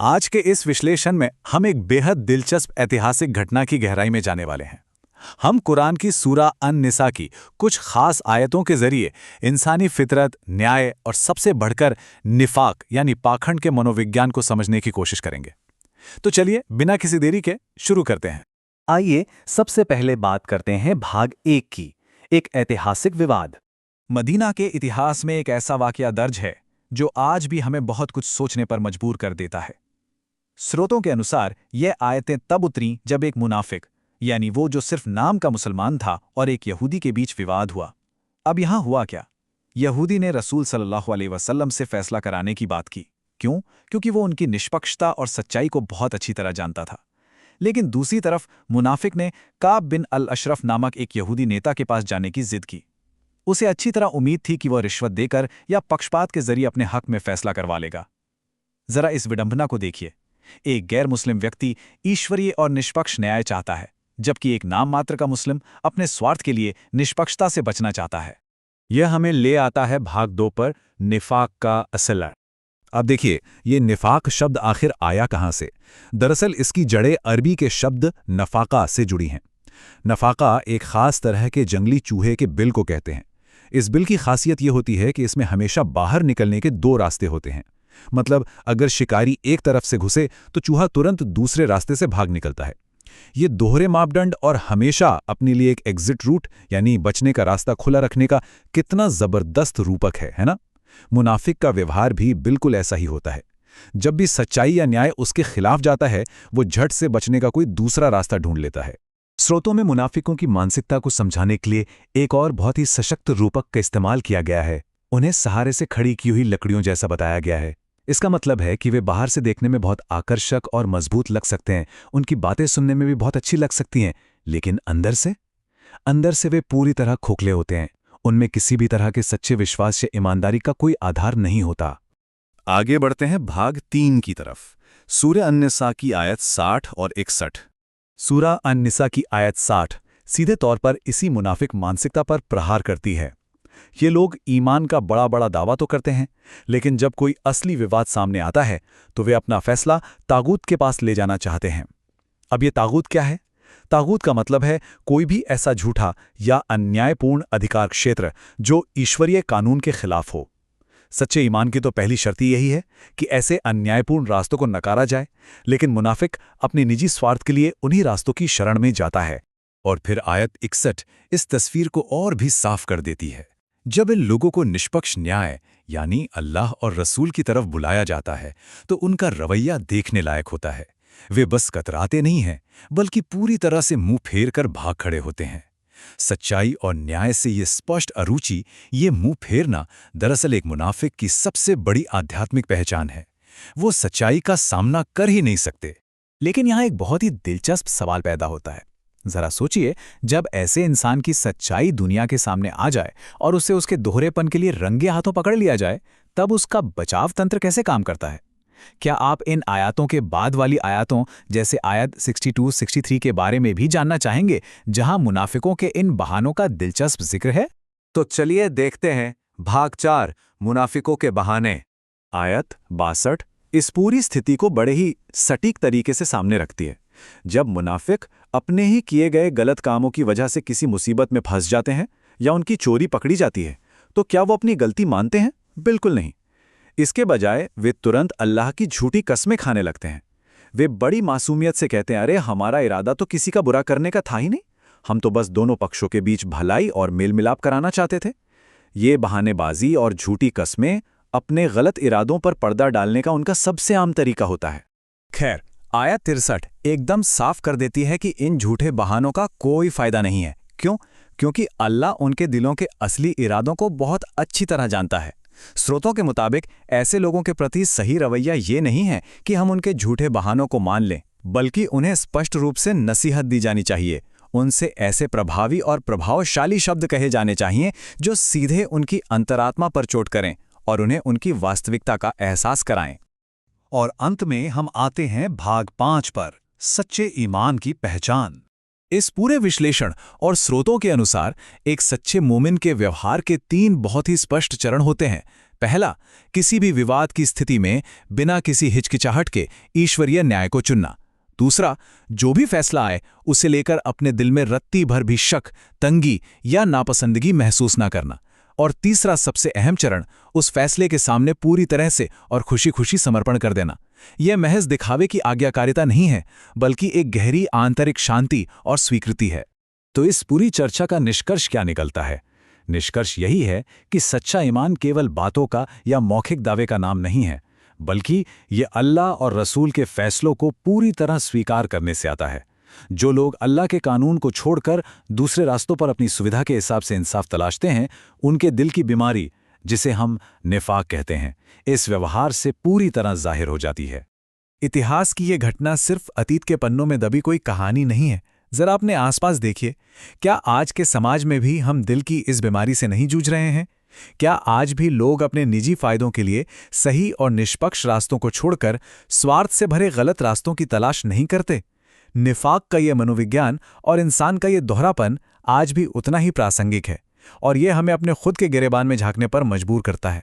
आज के इस विश्लेषण में हम एक बेहद दिलचस्प ऐतिहासिक घटना की गहराई में जाने वाले हैं। हम कुरान की सूरा अन-निसा की कुछ खास आयतों के जरिए इंसानी फितरत, न्याय और सबसे बढ़कर निफाक यानी पाखंड के मनोविज्ञान को समझने की कोशिश करेंगे। तो चलिए बिना किसी देरी के शुरू करते हैं। आइए सबसे पहले बात करते हैं भाग 1 की, एक ऐतिहासिक विवाद। मदीना के इतिहास में एक ऐसा वाकया दर्ज है जो आज भी हमें बहुत कुछ सोचने पर मजबूर कर देता है। स्रोतों के अनुसार यह आयतें तब उतरीं जब एक मुनाफिक यानी वो जो सिर्फ नाम का मुसलमान था और एक यहूदी के बीच विवाद हुआ। अब यहां हुआ क्या? यहूदी ने रसूल सल्लल्लाहु अलैहि वसल्लम से फैसला कराने की बात की। क्यों? क्योंकि वो उनकी निष्पक्षता और सच्चाई को बहुत अच्छी तरह जानता था। लेकिन दूसरी तरफ मुनाफिक ने काब बिन अल अशरफ नामक एक यहूदी नेता के पास जाने की जिद की। उसे अच्छी तरह उम्मीद थी कि वह रिश्वत देकर या पक्षपात के जरिए अपने हक में फैसला करवा लेगा। जरा इस विडंबना को देखिए। एक गैर मुस्लिम व्यक्ति ईश्वरीय और निष्पक्ष न्याय चाहता है, जबकि एक नाम मात्र का मुस्लिम अपने स्वार्थ के लिए निष्पक्षता से बचना चाहता है। यह हमें ले आता है भाग 2 पर, निफाक का असल अर्थ। अब देखिए, ये निफाक शब्द आखिर आया कहाँ से? दरअसल इसकी जड़ें अरबी के शब्द नफाका से जुड़ी हैं। नफाका एक खास तरह के जंगली चूहे के बिल को कहते हैं। इस बिल की खासियत ये होती है कि इसमें हमेशा बाहर निकलने के 2 रास्ते होते हैं। मतलब अगर शिकारी एक तरफ से घुसे तो चूहा तुरंत दूसरे रास्ते से भाग निकलता है। ये दोहरे मापदंड और हमेशा अपने लिए एक एग्जिट रूट यानी बचने का रास्ता खुला रखने का कितना जबरदस्त रूपक है ना? मुनाफिक का व्यवहार भी बिल्कुल ऐसा ही होता है। जब भी सच्चाई या न्याय उसके खिलाफ जाता है, वो झट से बचने का कोई दूसरा रास्ता ढूंढ लेता है। स्रोतों में मुनाफिकों की मानसिकता को समझाने के लिए एक और बहुत ही सशक्त रूपक का इस्तेमाल किया गया है। उन्हें सहारे से खड़ी की हुई लकड़ियों जैसा बताया गया है। इसका मतलब है कि वे बाहर से देखने में बहुत आकर्षक और मजबूत लग सकते हैं, उनकी बातें सुनने में भी बहुत अच्छी लग सकती हैं, लेकिन अंदर से वे पूरी तरह खोखले होते हैं। उनमें किसी भी तरह के सच्चे विश्वास या ईमानदारी का कोई आधार नहीं होता। आगे बढ़ते हैं भाग 3 की तरफ। सूरह अन-निसा की आयत 60 और 61। सूरा अन-निसा की आयत 60 सीधे तौर पर इसी मुनाफिक मानसिकता पर प्रहार करती है। ये लोग ईमान का बड़ा बड़ा दावा तो करते हैं, लेकिन जब कोई असली विवाद सामने आता है तो वे अपना फैसला तागूत के पास ले जाना चाहते हैं। अब ये तागूत क्या है? तागूत का मतलब है कोई भी ऐसा झूठा या अन्यायपूर्ण अधिकार क्षेत्र जो ईश्वरीय कानून के खिलाफ हो। सच्चे ईमान की तो पहली शर्त यही है कि ऐसे अन्यायपूर्ण रास्तों को नकारा जाए, लेकिन मुनाफिक अपने निजी स्वार्थ के लिए उन्हीं रास्तों की शरण में जाता है। और फिर आयत 61 इस तस्वीर को और भी साफ कर देती है। जब इन लोगों को निष्पक्ष न्याय यानी अल्लाह और रसूल की तरफ बुलाया जाता है तो उनका रवैया देखने लायक होता है। वे बस कतराते नहीं हैं, बल्कि पूरी तरह से मुंह फेर कर भाग खड़े होते हैं। सच्चाई और न्याय से ये स्पष्ट अरुचि, ये मुंह फेरना दरअसल एक मुनाफिक की सबसे बड़ी आध्यात्मिक पहचान है। वो सच्चाई का सामना कर ही नहीं सकते। लेकिन यहाँ एक बहुत ही दिलचस्प सवाल पैदा होता है। जरा सोचिए, जब ऐसे इंसान की सच्चाई दुनिया के सामने आ जाए और उसे उसके दोहरेपन के लिए रंगे हाथों पकड़ लिया जाए, तब उसका बचाव तंत्र कैसे काम करता है? क्या आप इन आयतों के बाद वाली आयतों जैसे आयत 62-63 के बारे में भी जानना चाहेंगे, जहां मुनाफिकों के इन बहानों का दिलचस्प जिक्र है? तो चलिए देखते हैं भाग 4, मुनाफिकों के बहाने। आयत 62 इस पूरी स्थिति को बड़े ही सटीक तरीके से सामने रखती है। जब मुनाफिक अपने ही किए गए गलत कामों की वजह से किसी मुसीबत में फंस जाते हैं या उनकी चोरी पकड़ी जाती है, तो क्या वो अपनी गलती मानते हैं? बिल्कुल नहीं। इसके बजाय वे तुरंत अल्लाह की झूठी कस्में खाने लगते हैं। वे बड़ी मासूमियत से कहते हैं, अरे हमारा इरादा तो किसी का बुरा करने का था ही नहीं, हम तो बस दोनों पक्षों के बीच भलाई और मेल मिलाप कराना चाहते थे। ये बहानेबाजी और झूठी कस्में अपने गलत इरादों पर पर्दा डालने का उनका सबसे आम तरीका होता है। खैर, आयत 63 एकदम साफ कर देती है कि इन झूठे बहानों का कोई फायदा नहीं है। क्यों? क्योंकि अल्लाह उनके दिलों के असली इरादों को बहुत अच्छी तरह जानता है। स्रोतों के मुताबिक ऐसे लोगों के प्रति सही रवैया ये नहीं है कि हम उनके झूठे बहानों को मान लें, बल्कि उन्हें स्पष्ट रूप से नसीहत दी जानी चाहिए। उनसे ऐसे प्रभावी और प्रभावशाली शब्द कहे जाने चाहिए जो सीधे उनकी अंतरात्मा पर चोट करें और उन्हें उनकी वास्तविकता का एहसास कराएं। और अंत में हम आते हैं भाग 5 पर, सच्चे ईमान की पहचान। इस पूरे विश्लेषण और स्रोतों के अनुसार एक सच्चे मोमिन के व्यवहार के 3 बहुत ही स्पष्ट चरण होते हैं। पहला, किसी भी विवाद की स्थिति में बिना किसी हिचकिचाहट के ईश्वरीय न्याय को चुनना। दूसरा, जो भी फैसला आए उसे लेकर अपने दिल में रत्ती भर भी शक, तंगी या नापसंदगी महसूस ना करना। और तीसरा सबसे अहम चरण, उस फैसले के सामने पूरी तरह से और खुशी खुशी समर्पण कर देना। यह महज दिखावे की आज्ञाकारिता नहीं है, बल्कि एक गहरी आंतरिक शांति और स्वीकृति है। तो इस पूरी चर्चा का निष्कर्ष क्या निकलता है? निष्कर्ष यही है कि सच्चा ईमान केवल बातों का या मौखिक दावे का नाम नहीं है, बल्कि ये अल्लाह और रसूल के फैसलों को पूरी तरह स्वीकार करने से आता है। जो लोग अल्लाह के कानून को छोड़कर दूसरे रास्तों पर अपनी सुविधा के हिसाब से इंसाफ तलाशते हैं, उनके दिल की बीमारी, जिसे हम निफाक कहते हैं, इस व्यवहार से पूरी तरह जाहिर हो जाती है। इतिहास की ये घटना सिर्फ अतीत के पन्नों में दबी कोई कहानी नहीं है। जरा अपने आसपास देखिए, क्या आज के समाज में भी हम दिल की इस बीमारी से नहीं जूझ रहे हैं? क्या आज भी लोग अपने निजी फायदों के लिए सही और निष्पक्ष रास्तों को छोड़कर स्वार्थ से भरे गलत रास्तों की तलाश नहीं करते? निफाक का ये मनोविज्ञान और इंसान का ये दोहरापन आज भी उतना ही प्रासंगिक है, और ये हमें अपने खुद के गिरेबान में झांकने पर मजबूर करता है।